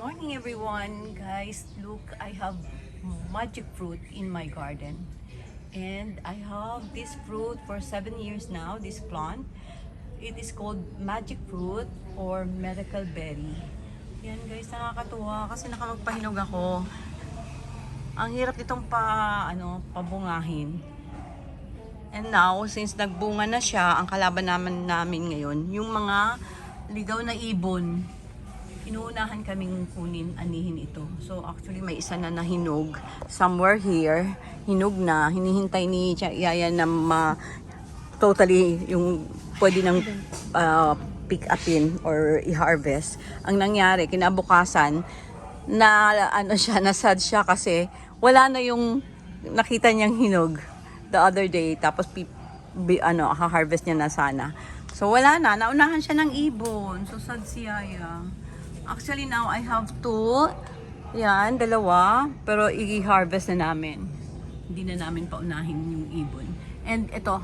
morning everyone. Guys, look, I have magic fruit in my garden. And I have this fruit for 7 years now, this plant. It is called magic fruit or miracle berry. Yan guys, nakakatuwa kasi nakapagpahinog ako. Ang hirap nitong pabungahin. And now, since nagbunga na siya, ang kalaban namin ngayon, yung mga ligaw na ibon. Inuunahan kaming kunin, anihin ito. So actually may isa na nahinog somewhere here. Hinog na, hinihintay ni Yaya na totally yung pwede nang pick upin or i-harvest. Ang nangyari, kinabukasan na nasad siya kasi wala na yung nakita niyang hinog the other day, tapos ha-harvest niya na sana. So wala na, naunahan siya ng ibon. So sad si Yaya. Actually now I have 2. Yan, 2. Pero i-harvest na namin. Hindi na namin paunahin yung ibon. And ito,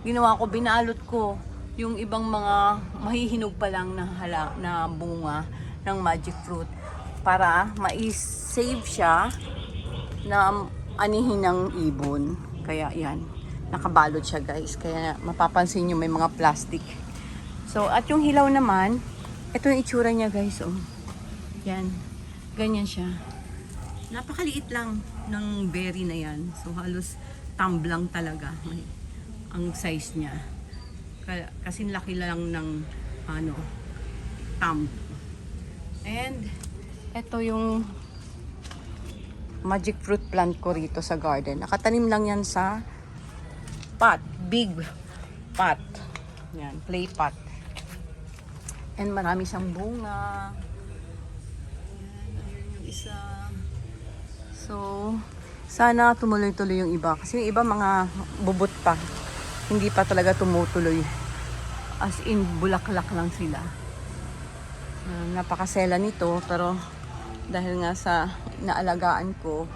ginawa ko, binalot ko yung ibang mga mahihinog pa lang na bunga ng magic fruit para ma-save siya na anihin ng ibon. Kaya yan, nakabalot siya guys. Kaya mapapansin nyo may mga plastic. So at yung hilaw naman, ito yung itsura niya guys, oh. Yan. Ganyan siya. Napakaliit lang ng berry na yan. So halos tumblang talaga ang size niya. Kasi laki lang ng thumb. And ito yung magic fruit plant ko rito sa garden. Nakatanim lang yan sa pot, big pot. Yan, clay pot. And marami siyang bunga. Ayan yung isa. So, sana tumuloy-tuloy yung iba. Kasi yung iba mga bubot pa. Hindi pa talaga tumutuloy. As in, bulaklak lang sila. Napakasela nito. Pero, dahil nga sa naalagaan ko,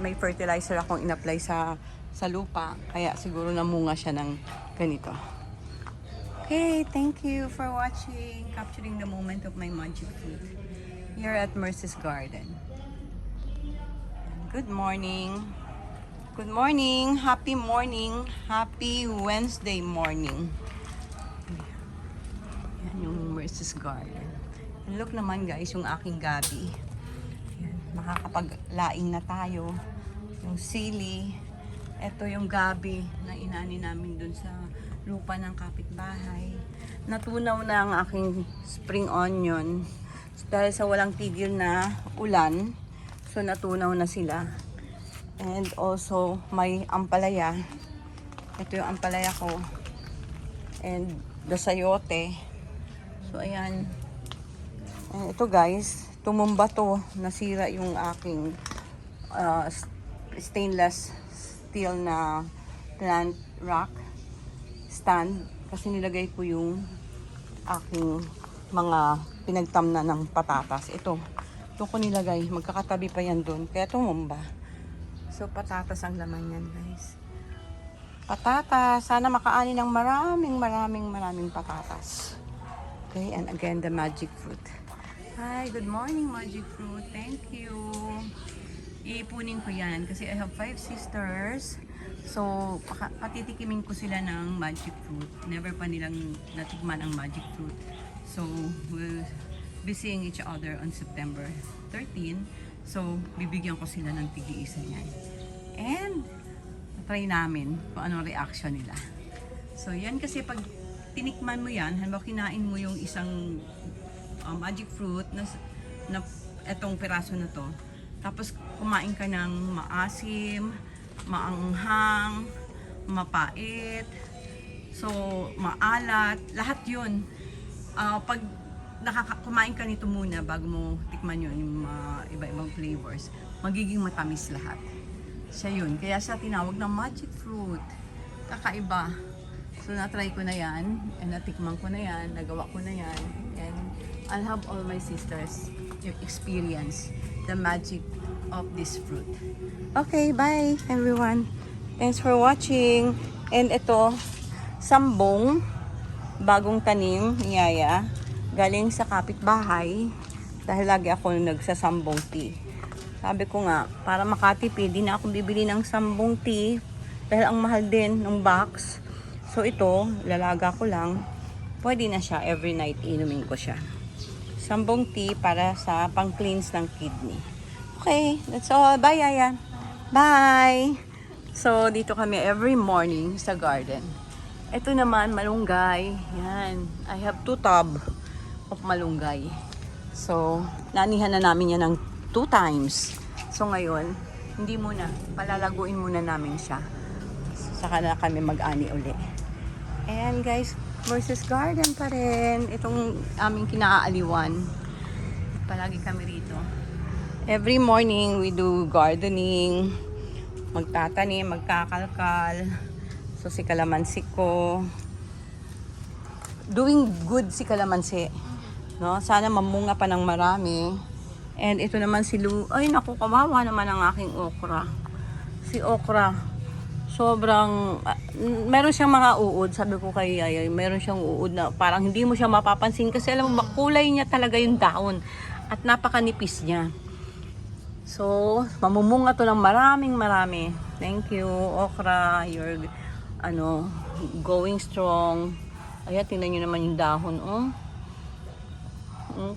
may fertilizer akong in-apply sa lupa. Kaya siguro namunga siya ng ganito. Okay, thank you for watching, capturing the moment of my magic fruit here at Mercy's Garden. Good morning. Good morning. Happy morning. Happy Wednesday morning. Yan yung Mercy's Garden. And look naman guys, yung aking gabi. Yan, makakapaglaing na tayo. Yung sili. Ito yung gabi na inani namin dun sa lupa ng kapitbahay. Natunaw na ang aking spring onion dahil sa walang tigil na ulan. So natunaw na sila. And also may ampalaya. Ito yung ampalaya ko. And the sayote. So ayan. And ito guys, tumumba to. Nasira yung aking stainless steel na plant rock stand kasi nilagay ko yung aking mga pinagtamna ng patatas. Ito ko nilagay. Magkakatabi pa yan doon. Kaya tumumba. So, patatas ang laman yan, guys. Patatas. Sana makaani ng maraming patatas. Okay, and again, the magic fruit. Hi, good morning, magic fruit. Thank you. Iipunin ko yan kasi I have 5 sisters. So, patitikimin ko sila ng magic fruit. Never pa nilang natikman ang magic fruit. So, we'll be seeing each other on September 13. So, bibigyan ko sila ng tig-iisa niyan. And, try namin kung anong reaction nila. So, yan kasi pag tinikman mo yan, halimbawa kinain mo yung isang magic fruit na etong piraso na to. Tapos, kumain ka ng maasim, maanghang, mapait, so maalat, lahat yun. Pag kumain ka nito muna bago mo tikman yun, yung iba-ibang flavors, magiging matamis lahat. Siya yun. Kaya siya tinawag na magic fruit. Kakaiba. So na-try ko na yan, and natikman ko na yan, nagawa ko na yan, and I'll have all my sisters experience the magic of this fruit. Okay, bye everyone. Thanks for watching. And ito, sambong, bagong tanim ni Yaya, galing sa kapitbahay. Dahil lagi ako nagsasambong tea. Sabi ko nga, para makatipid, di na ako bibili ng sambong tea. Dahil ang mahal din ng box. So ito, lalaga ko lang. Pwede na siya, every night inumin ko siya. Sambong tea para sa pang-cleanse ng kidney. Okay, that's all. Bye, Yaya. Bye! So, dito kami every morning sa garden. Ito naman, malunggay. Yan. I have 2 tub of malunggay. So, nanihan na namin yan ng 2 times. So, ngayon, hindi muna. Palalaguin muna namin siya. Saka na kami mag-ani uli. And guys, versus garden pa rin. Itong aming kinaaaliwan. Palagi kami rito. Every morning, we do gardening. Magtatanim, magkakalkal. So, si kalamansi ko. Doing good si kalamansi. No? Sana mamunga pa ng marami. And ito naman si Lu. Ay, naku, kawawa naman ang aking okra. Si okra. Sobrang, meron siyang mga uod. Sabi ko kay Yaya, meron siyang uod na parang hindi mo siya mapapansin. Kasi alam mo, makulay niya talaga yung dahon. At napakanipis niya. So, mamumunga to ng marami. Thank you, okra. You're, going strong. Ayan, tingnan nyo naman yung dahon, oh.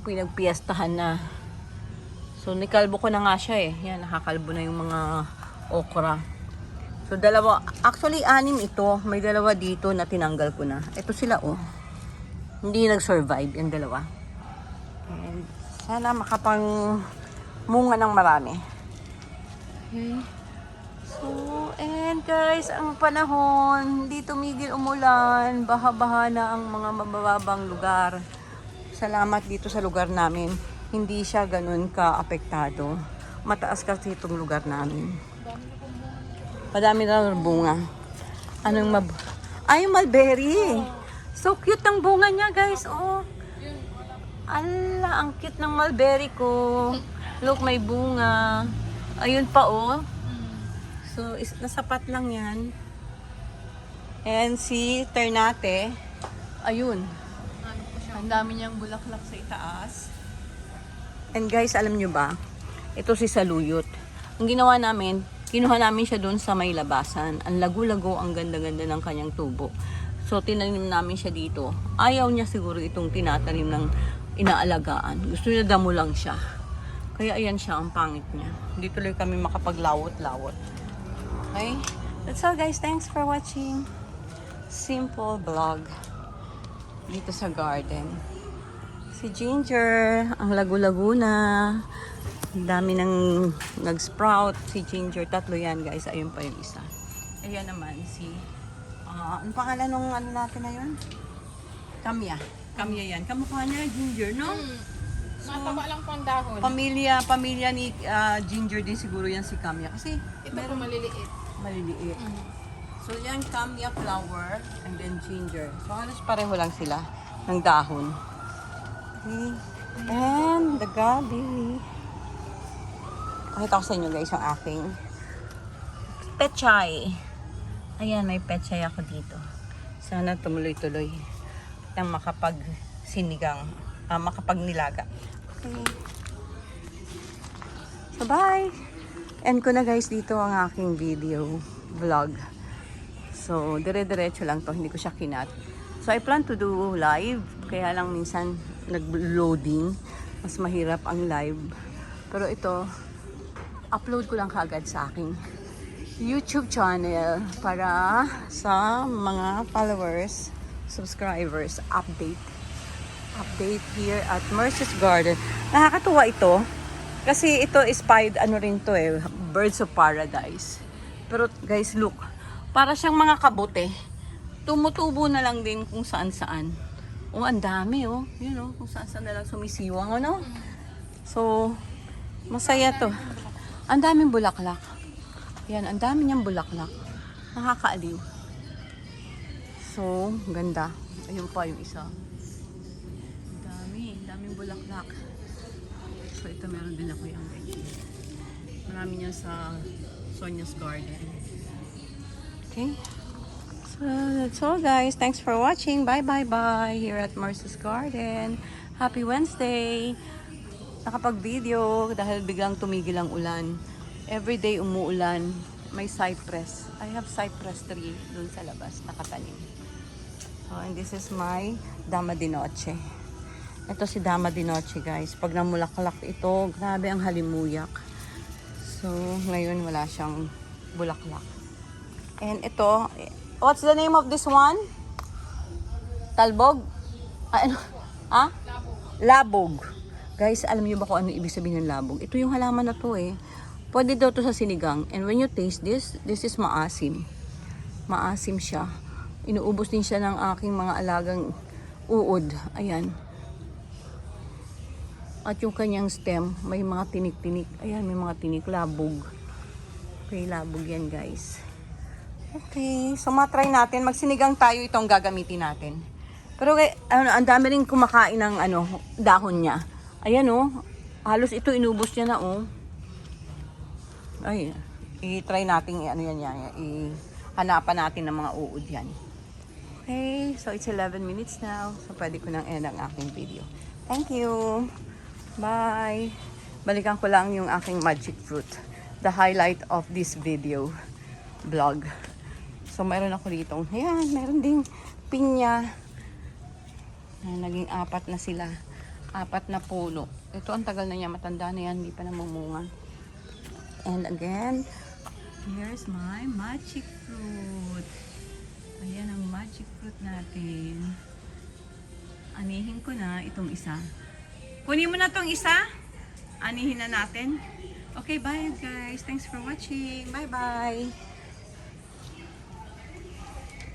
Pinagpiestahan na. So, nikalbo ko na nga siya, eh. Yan, nakakalbo na yung mga okra. So, dalawa. Actually, 6 ito. May dalawa dito na tinanggal ko na. Ito sila, oh. Hindi nag-survive yung dalawa. And, sana munga ng marami. Okay. So, and guys, ang panahon, hindi tumigil umulan. Baha-baha na ang mga mababang lugar. Salamat dito sa lugar namin. Hindi siya ganun ka-apektado. Mataas kasi itong lugar namin. Madami na bunga. Ay, mulberry. So cute ang bunga niya, guys. Oh. Ala, ang cute ng mulberry ko. Look, may bunga. Ayun pa, oh. So, nasapat lang yan. And si Ternate, ayun. Ang dami niyang bulaklak sa itaas. And guys, alam nyo ba? Ito si Saluyot. Ang ginawa namin, kinuha namin siya doon sa may labasan. Ang lagu-lago, ang ganda-ganda ng kanyang tubo. So, tinanim namin siya dito. Ayaw niya siguro itong tinatanim ng inaalagaan. Gusto niya damo lang siya. Kaya ayan siya, ang pangit niya. Hindi tuloy kami makapaglawot-lawot. Okay? That's all guys. Thanks for watching. Simple vlog. Dito sa garden. Si Ginger, ang lagu-lagu na. Ang dami nang nag-sprout. Si Ginger, 3 yan guys. Ayun pa yung isa. Ayan naman si... ano pangalan nung ano natin na yun? Kamya. Kamya yan. Kamukha niya, Ginger, no? So, mataba lang pang dahon. Pamilya ni Ginger din siguro yan si Kamya. Kasi ito po maliliit. Maliliit. So yan, Kamya flower and then Ginger. So halos pareho lang sila ng dahon. Okay. And the gabi. Pakita ko sa inyo guys ang aking pechay. Ayan, may pechay ako dito. Sana tumuloy-tuloy nang makapagnilaga. Okay. So, bye! End ko na guys dito ang aking vlog. So, dire-diretso lang to. Hindi ko siya kinat. So, I plan to do live. Kaya lang minsan nag-loading. Mas mahirap ang live. Pero ito, upload ko lang kaagad sa aking YouTube channel para sa mga followers, subscribers, update here at Mercy's Garden. Nakakatuwa ito kasi ito is Birds of Paradise. Pero guys, look, para siyang mga kabote. Tumutubo na lang din kung saan-saan. Oh, ang dami oh. Yun oh, kung saan-saan na lang sumisiwang ano. So, masaya to. Ang daming bulaklak. Yan, ang dami niyang bulaklak. Nakakaaliw. So, ganda. Ayun pa yung isa. Daming bulaklak. So, ito meron din ako yung ganyan. Marami niya sa Sonia's Garden. Okay. So, that's all guys. Thanks for watching. Bye here at Mercy's Garden. Happy Wednesday. nakapag-video dahil biglang tumigil ang ulan. Everyday umuulan. May cypress. I have cypress tree dun sa labas, nakatanim. So, and this is my Dama de Noche. Ito si Dama de Noche, guys. Pag namulaklak ito, grabe ang halimuyak. So, ngayon wala siyang bulaklak. And ito, what's the name of this one? Talbog? Ano? Ha? Labog. Guys, alam niyo ba kung ano ibig sabihin ng labog? Ito yung halaman na to eh. Pwede daw to sa sinigang. And when you taste this is maasim. Maasim siya. Inuubos din siya ng aking mga alagang uod. Ayan. At yung kanyang stem, may mga tinik-tinik. Ayan, may mga tinik. Labog. Okay, labog yan, guys. Okay, so matry natin. Magsinigang tayo, itong gagamitin natin. Pero ang dami rin kumakain ng dahon niya. Ayan oh. Halos ito inubos niya na oh. Ay, i-try natin hanapan natin ng mga uod yan. Okay, so it's 11 minutes now. So pwede ko nang end ang aking video. Thank you. Bye. Balikan ko lang yung aking magic fruit. The highlight of this video vlog. So mayroon ako dito. Ayan, mayroon ding pinya. Naging 4 na sila. 4 na puno. Ito ang tagal na niya. Matanda na yan. Hindi pa namumunga. And again, here's my magic fruit. Ayan ang magic fruit natin. Anihin ko na itong isa. Kunin mo na itong isa. Anihin na natin. Okay, bye guys. Thanks for watching. Bye-bye.